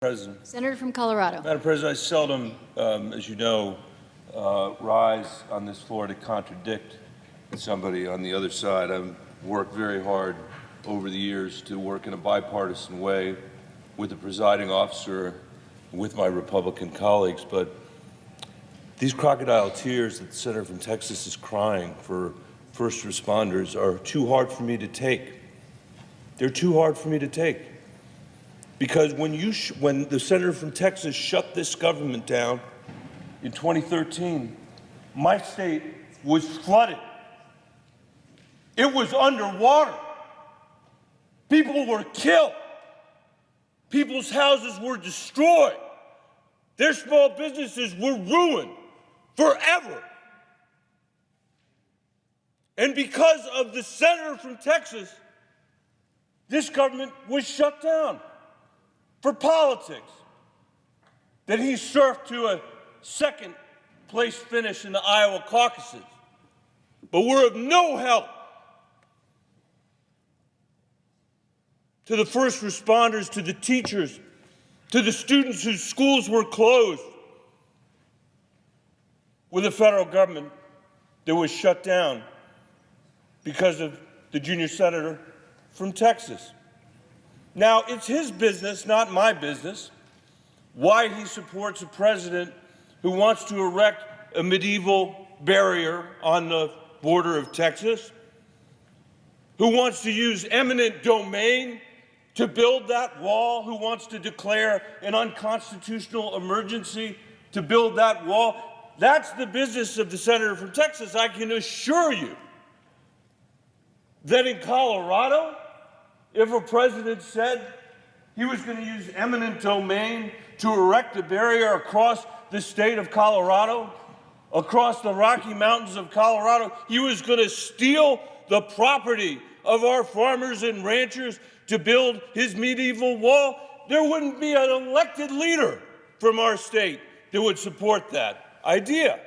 President. Senator from Colorado. Madam President, I seldom, as you know, rise on this floor to contradict somebody on the other side. I've worked very hard over the years to work in a bipartisan way with the presiding officer, with my Republican colleagues, but these crocodile tears that the senator from Texas is crying for first responders are too hard for me to take. They're too hard for me to take. Because when the senator from Texas shut this government down in 2013, my state was flooded. It was underwater. People were killed. People's houses were destroyed. Their small businesses were ruined forever. And because of the senator from Texas, this government was shut down for politics. Then he surfed to a second place finish in the Iowa caucuses. But we're of no help to the first responders, to the teachers, to the students whose schools were closed, with a federal government that was shut down because of the junior senator from Texas. Now, it's his business, not my business, why he supports a president who wants to erect a medieval barrier on the border of Texas, who wants to use eminent domain to build that wall, who wants to declare an unconstitutional emergency to build that wall. That's the business of the senator from Texas. I can assure you that in Colorado, if a president said he was going to use eminent domain to erect a barrier across the state of Colorado, across the Rocky Mountains of Colorado, he was going to steal the property of our farmers and ranchers to build his medieval wall, there wouldn't be an elected leader from our state that would support that idea.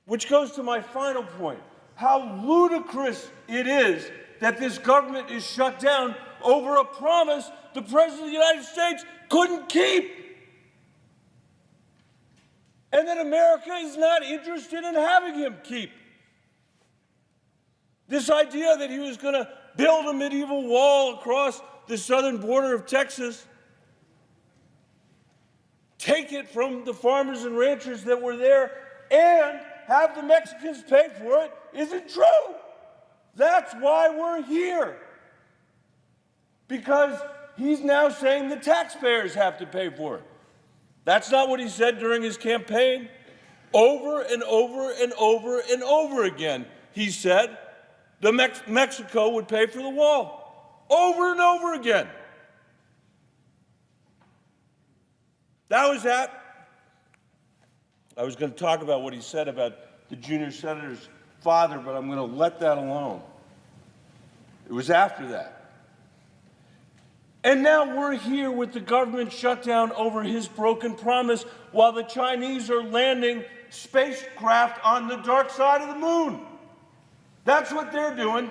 Which goes to my final point. How ludicrous it is that this government is shut down over a promise the President of the United States couldn't keep. And that America is not interested in having him keep. This idea that he was going to build a medieval wall across the southern border of Texas, take it from the farmers and ranchers that were there, and have the Mexicans pay for it, isn't true. That's why we're here. Because he's now saying the taxpayers have to pay for it. That's not what he said during his campaign. Over and over and over and over again, he said Mexico would pay for the wall. Over and over again. That was that. I was going to talk about what he said about the junior senator's father, but I'm going to let that alone. It was after that. And now we're here with the government shutdown over his broken promise while the Chinese are landing spacecraft on the dark side of the moon. That's what they're doing.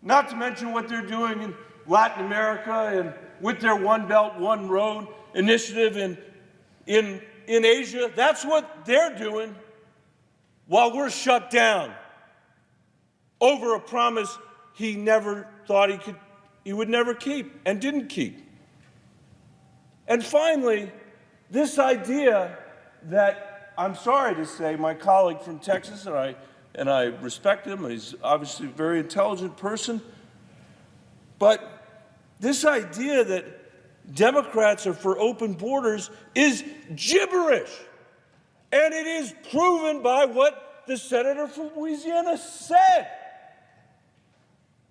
Not to mention what they're doing in Latin America and with their One Belt, One Road initiative in Asia. That's what they're doing while we're shut down over a promise he never thought he would never keep and didn't keep. And finally, this idea that, I'm sorry to say, my colleague from Texas, and I respect him, he's obviously a very intelligent person, but this idea that Democrats are for open borders is gibberish. And it is proven by what the senator from Louisiana said,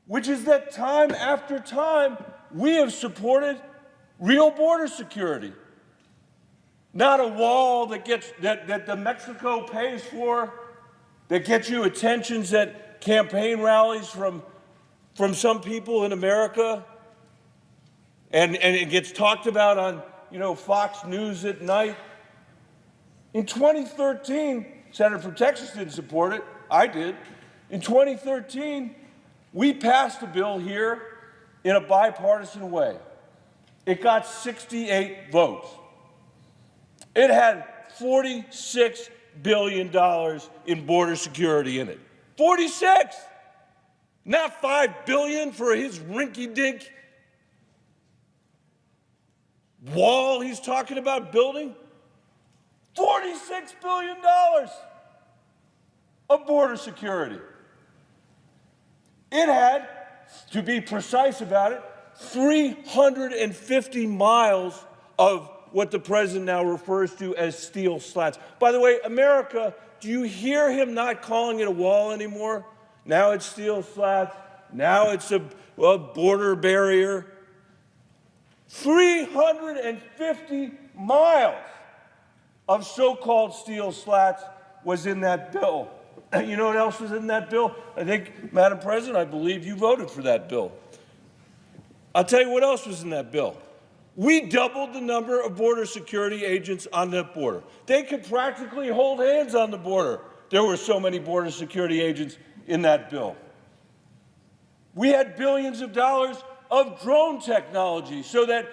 which is that time after time, we have supported real border security. Not a wall that the Mexico pays for, that gets you attentions at campaign rallies from some people in America, and it gets talked about on Fox News at night. In 2013, Senator from Texas didn't support it. I did. In 2013, We passed a bill here in a bipartisan way. It got 68 votes. It had $46 billion in border security in it. 46! Not $5 billion for his rinky-dink wall he's talking about building. $46 billion of border security. It had, to be precise about it, 350 miles of what the president now refers to as steel slats. By the way, America, do you hear him not calling it a wall anymore? Now it's steel slats. Now it's a border barrier. 350 miles of so-called steel slats was in that bill. You know what else was in that bill? I think, Madam President, I believe you voted for that bill. I'll tell you what else was in that bill. We doubled the number of border security agents on that border. They could practically hold hands on the border. There were so many border security agents in that bill. We had billions of dollars of drone technology so that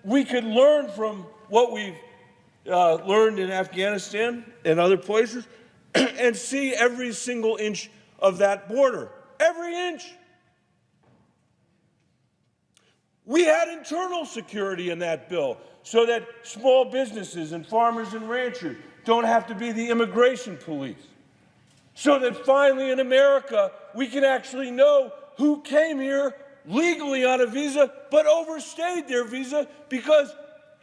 we could learn from what we've learned in Afghanistan and other places and see every single inch of that border. Every inch. We had internal security in that bill so that small businesses and farmers and ranchers don't have to be the immigration police. So that finally in America, we can actually know who came here legally on a visa but overstayed their visa, because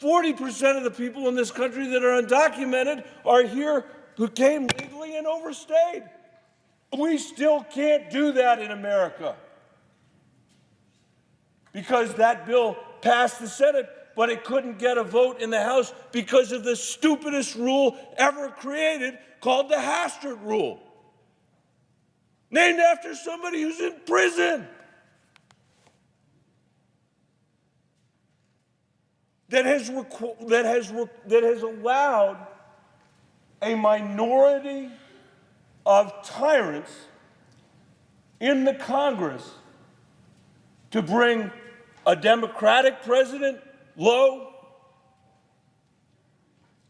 40% of the people in this country that are undocumented are here who came legally and overstayed. We still can't do that in America because that bill passed the Senate, but it couldn't get a vote in the House because of the stupidest rule ever created called the Hastert Rule, named after somebody who's in prison, that has allowed a minority of tyrants in the Congress to bring a Democratic president low,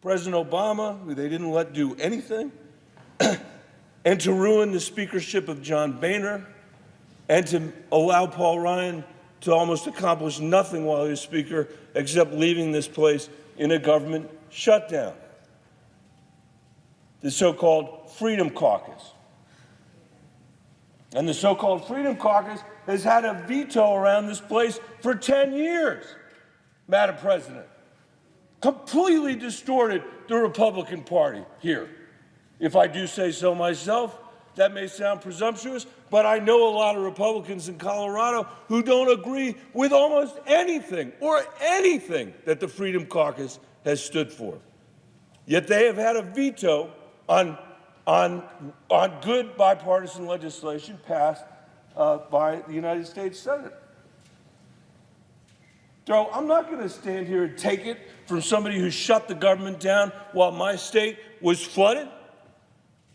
President Obama, who they didn't let do anything, and to ruin the speakership of John Boehner, and to allow Paul Ryan to almost accomplish nothing while he was Speaker except leaving this place in a government shutdown. The so-called Freedom Caucus. And the so-called Freedom Caucus has had a veto around this place for 10 years, Madam President. Completely distorted the Republican Party here. If I do say so myself, that may sound presumptuous, but I know a lot of Republicans in Colorado who don't agree with almost anything that the Freedom Caucus has stood for. Yet they have had a veto on good bipartisan legislation passed by the United States Senate. So I'm not going to stand here and take it from somebody who shut the government down while my state was flooded,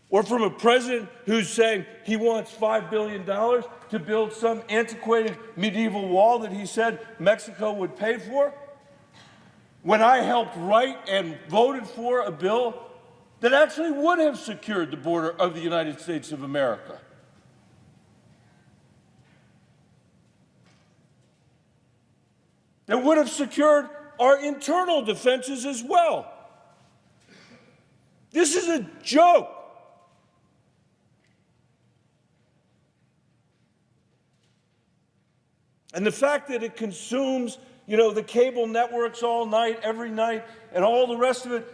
or from a president who's saying he wants $5 billion to build some antiquated medieval wall that he said Mexico would pay for, when I helped write and voted for a bill that actually would have secured the border of the United States of America. That would have secured our internal defenses as well. This is a joke. And the fact that it consumes, the cable networks all night, every night, and all the rest of it,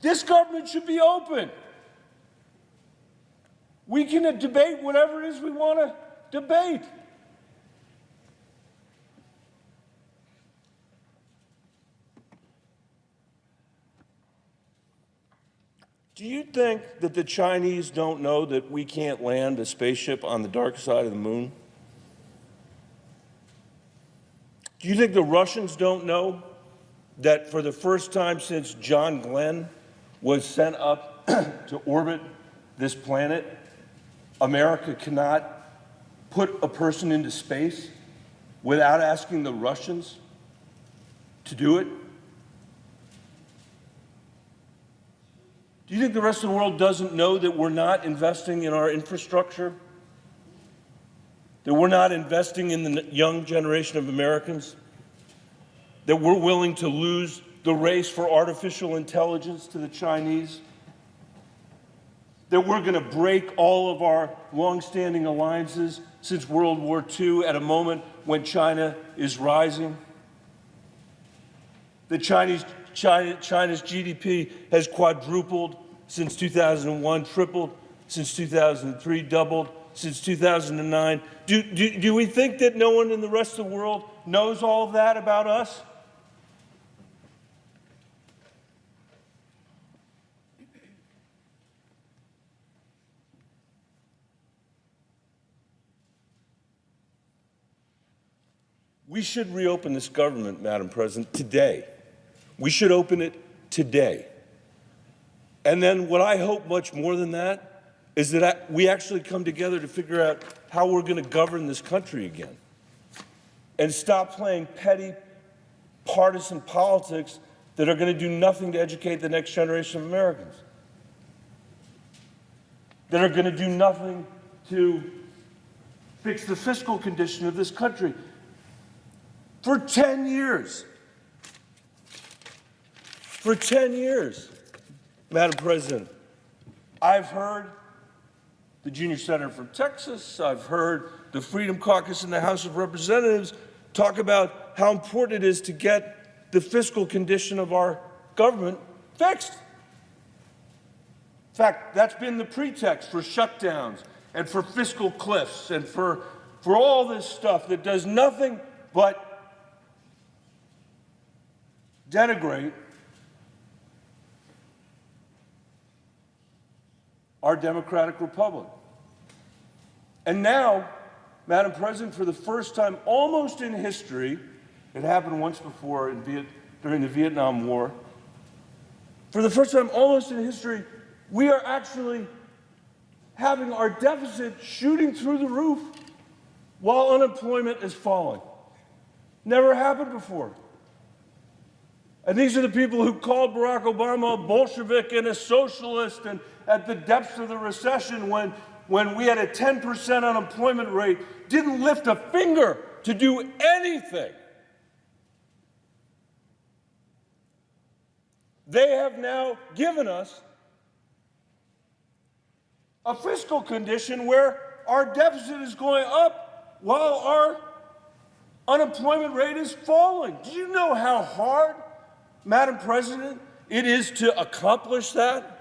this government should be open. We can debate whatever it is we want to debate. Do you think that the Chinese don't know that we can't land a spaceship on the dark side of the moon? Do you think the Russians don't know that for the first time since John Glenn was sent up to orbit this planet, America cannot put a person into space without asking the Russians to do it? Do you think the rest of the world doesn't know that we're not investing in our infrastructure? That we're not investing in the young generation of Americans? That we're willing to lose the race for artificial intelligence to the Chinese? That we're going to break all of our longstanding alliances since World War II at a moment when China is rising? That China's GDP has quadrupled since 2001, tripled since 2003, doubled since 2009. Do we think that no one in the rest of the world knows all of that about us? We should reopen this government, Madam President, today. We should open it today. And then what I hope much more than that is that we actually come together to figure out how we're going to govern this country again and stop playing petty partisan politics that are going to do nothing to educate the next generation of Americans, that are going to do nothing to fix the fiscal condition of this country. For 10 years, Madam President, I've heard the junior senator from Texas, I've heard the Freedom Caucus in the House of Representatives talk about how important it is to get the fiscal condition of our government fixed. In fact, that's been the pretext for shutdowns and for fiscal cliffs and for all this stuff that does nothing but denigrate our democratic republic. And now, Madam President, for the first time almost in history, it happened once before during the Vietnam War, for the first time almost in history, we are actually having our deficit shooting through the roof while unemployment is falling. Never happened before. And these are the people who called Barack Obama a Bolshevik and a socialist, and at the depths of the recession when we had a 10% unemployment rate, didn't lift a finger to do anything. They have now given us a fiscal condition where our deficit is going up while our unemployment rate is falling. Do you know how hard, Madam President, it is to accomplish that?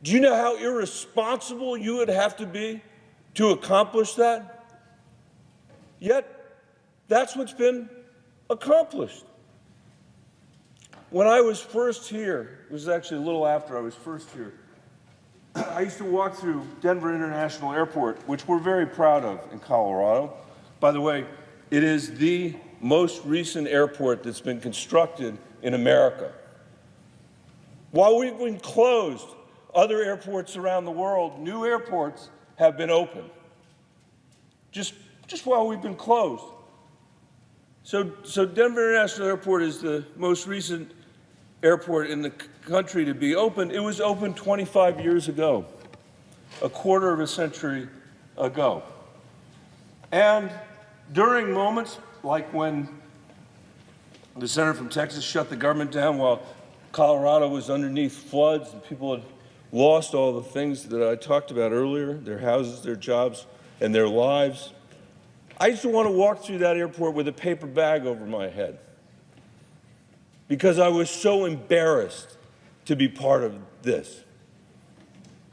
Do you know how irresponsible you would have to be to accomplish that? Yet, that's what's been accomplished. When I was first here, it was actually a little after I was first here, I used to walk through Denver International Airport, which we're very proud of in Colorado. By the way, it is the most recent airport that's been constructed in America. While we've been closed, other airports around the world, new airports, have been open. Just while we've been closed. So Denver International Airport is the most recent airport in the country to be open. It was opened 25 years ago, a quarter of a century ago. And during moments like when the senator from Texas shut the government down while Colorado was underneath floods and people had lost all the things that I talked about earlier, their houses, their jobs, and their lives, I used to want to walk through that airport with a paper bag over my head because I was so embarrassed to be part of this.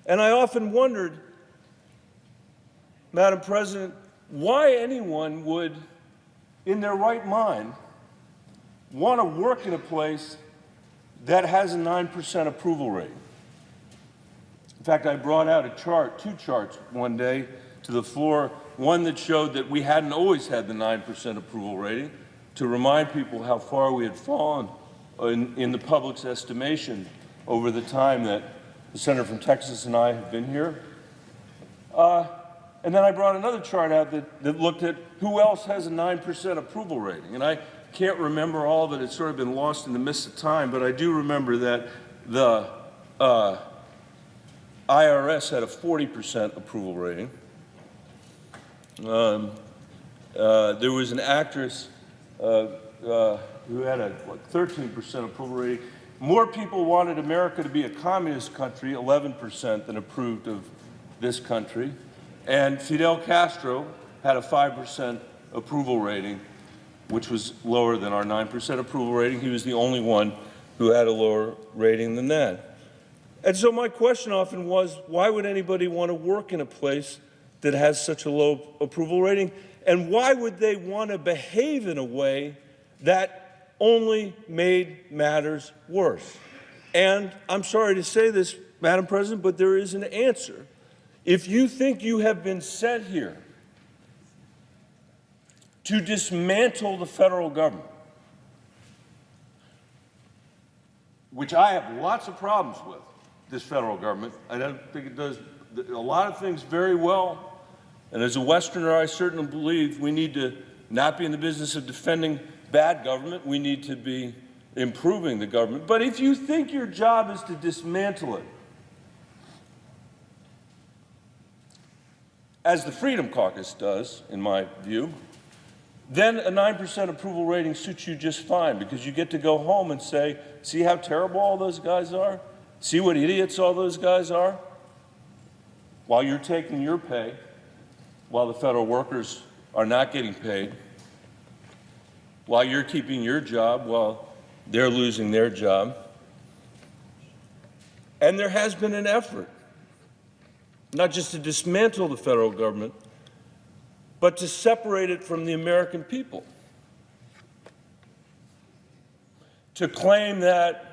And I often wondered, Madam President, why anyone would, in their right mind, want to work in a place that has a 9% approval rate. In fact, I brought out a chart, two charts one day to the floor, one that showed that we hadn't always had the 9% approval rating, to remind people how far we had fallen in the public's estimation over the time that the senator from Texas and I have been here. And then I brought another chart out that looked at who else has a 9% approval rating. And I can't remember all of it. It's sort of been lost in the mist of time, but I do remember that the IRS had a 40% approval rating. There was an actress who had a 13% approval rating. More people wanted America to be a communist country, 11%, than approved of this country. And Fidel Castro had a 5% approval rating, which was lower than our 9% approval rating. He was the only one who had a lower rating than that. And so my question often was, why would anybody want to work in a place that has such a low approval rating? And why would they want to behave in a way that only made matters worse? And I'm sorry to say this, Madam President, but there is an answer. If you think you have been sent here to dismantle the federal government, which I have lots of problems with, this federal government. I don't think it does a lot of things very well. And as a Westerner, I certainly believe we need to not be in the business of defending bad government. We need to be improving the government. But if you think your job is to dismantle it, as the Freedom Caucus does, in my view, then a 9% approval rating suits you just fine, because you get to go home and say, see how terrible all those guys are? See what idiots all those guys are? While you're taking your pay, while the federal workers are not getting paid, while you're keeping your job, while they're losing their job. And there has been an effort, not just to dismantle the federal government, but to separate it from the American people. To claim that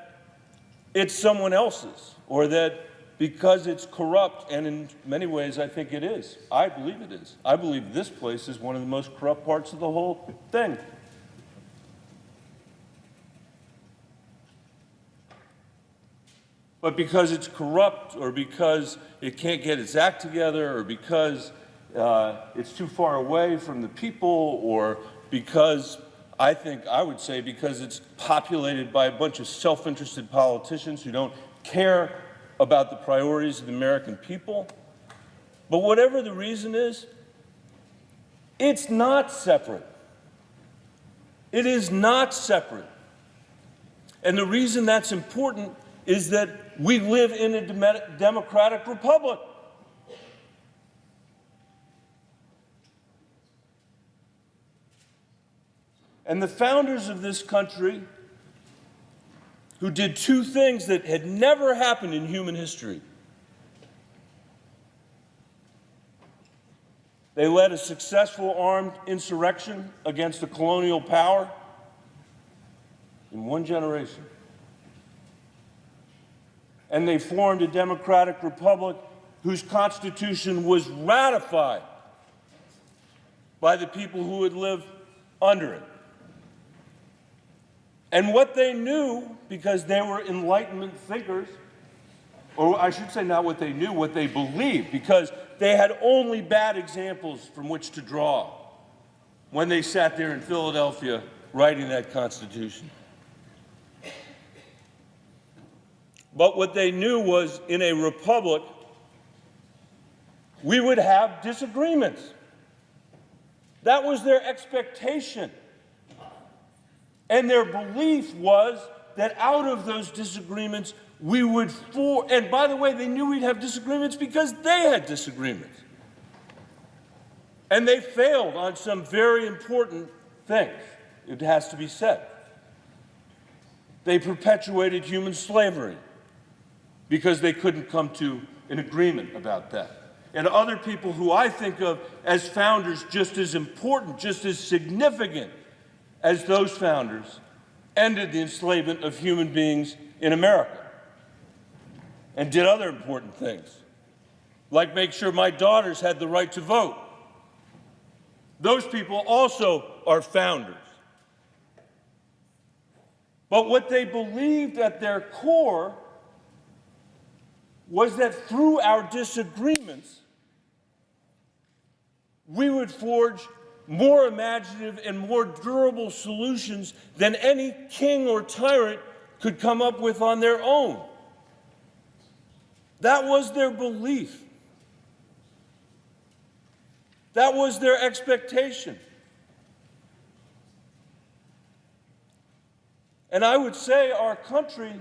it's someone else's, or that because it's corrupt, and in many ways I think it is. I believe it is. I believe this place is one of the most corrupt parts of the whole thing. But because it's corrupt, or because it can't get its act together, or because it's too far away from the people, or because I would say because it's populated by a bunch of self-interested politicians who don't care about the priorities of the American people. But whatever the reason is, it's not separate. It is not separate. And the reason that's important is that we live in a democratic republic. And the founders of this country, who did two things that had never happened in human history. They led a successful armed insurrection against a colonial power in one generation. And they formed a democratic republic whose Constitution was ratified by the people who would live under it. And what they knew, because they were Enlightenment thinkers, or I should say not what they knew, what they believed, because they had only bad examples from which to draw when they sat there in Philadelphia writing that Constitution. But what they knew was, in a republic, we would have disagreements. That was their expectation. And their belief was that out of those disagreements, we would and by the way, they knew we'd have disagreements because they had disagreements. And they failed on some very important things, it has to be said. They perpetuated human slavery because they couldn't come to an agreement about that. And other people who I think of as founders just as important, just as significant as those founders, ended the enslavement of human beings in America and did other important things, like make sure my daughters had the right to vote. Those people also are founders. But what they believed at their core was that through our disagreements, we would forge more imaginative and more durable solutions than any king or tyrant could come up with on their own. That was their belief. That was their expectation. And I would say our country,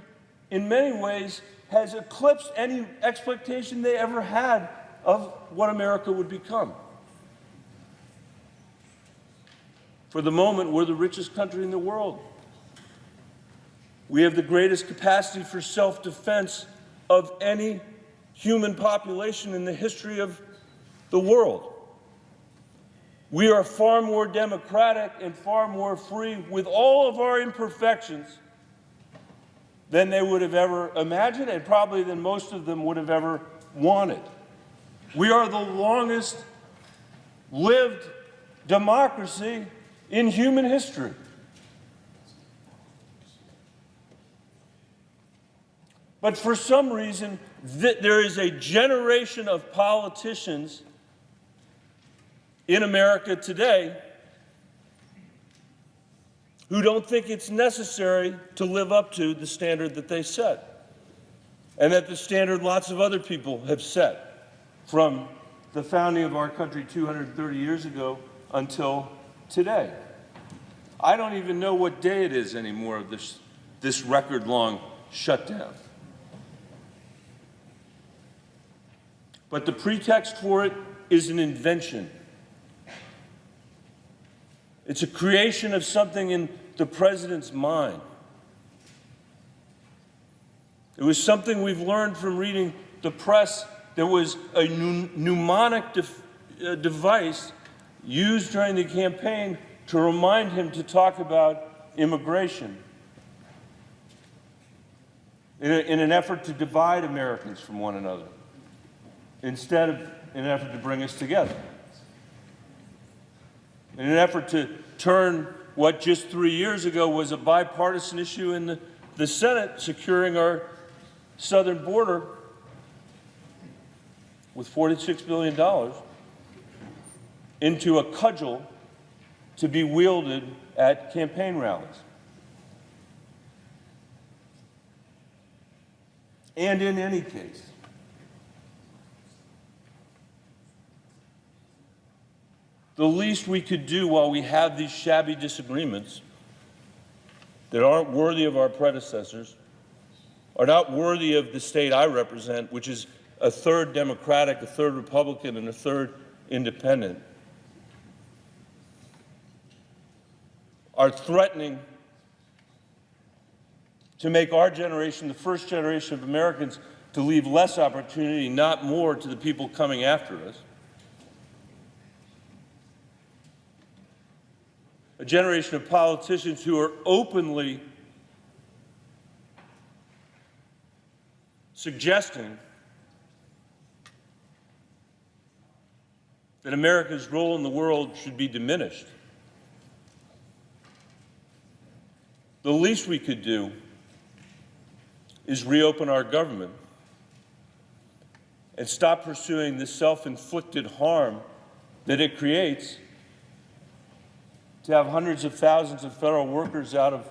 in many ways, has eclipsed any expectation they ever had of what America would become. For the moment, we're the richest country in the world. We have the greatest capacity for self-defense of any human population in the history of the world. We are far more democratic and far more free, with all of our imperfections, than they would have ever imagined, and probably than most of them would have ever wanted. We are the longest lived democracy in human history. But for some reason, there is a generation of politicians in America today who don't think it's necessary to live up to the standard that they set, and that the standard lots of other people have set from the founding of our country 230 years ago until today. I don't even know what day it is anymore of this record-long shutdown. But the pretext for it is an invention. It's a creation of something in the president's mind. It was something we've learned from reading the press. There was a mnemonic device used during the campaign to remind him to talk about immigration in an effort to divide Americans from one another, instead of in an effort to bring us together. In an effort to turn what just 3 years ago was a bipartisan issue in the Senate, securing our southern border with $46 billion, into a cudgel to be wielded at campaign rallies. And in any case, the least we could do while we have these shabby disagreements that aren't worthy of our predecessors, are not worthy of the state I represent, which is a third Democratic, a third Republican, and a third independent, are threatening to make our generation, the first generation of Americans, to leave less opportunity, not more, to the people coming after us. A generation of politicians who are openly suggesting that America's role in the world should be diminished. The least we could do is reopen our government and stop pursuing the self-inflicted harm that it creates to have hundreds of thousands of federal workers out of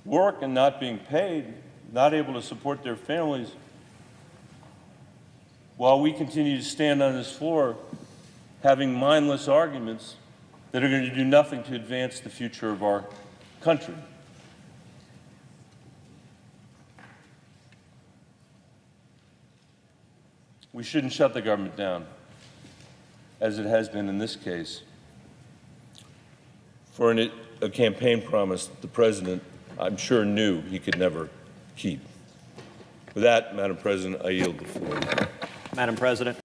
work and not being paid, not able to support their families, while we continue to stand on this floor having mindless arguments that are going to do nothing to advance the future of our country. We shouldn't shut the government down, as it has been in this case, for a campaign promise the President, I'm sure, knew he could never keep. With that, Madam President, I yield the floor. Madam President.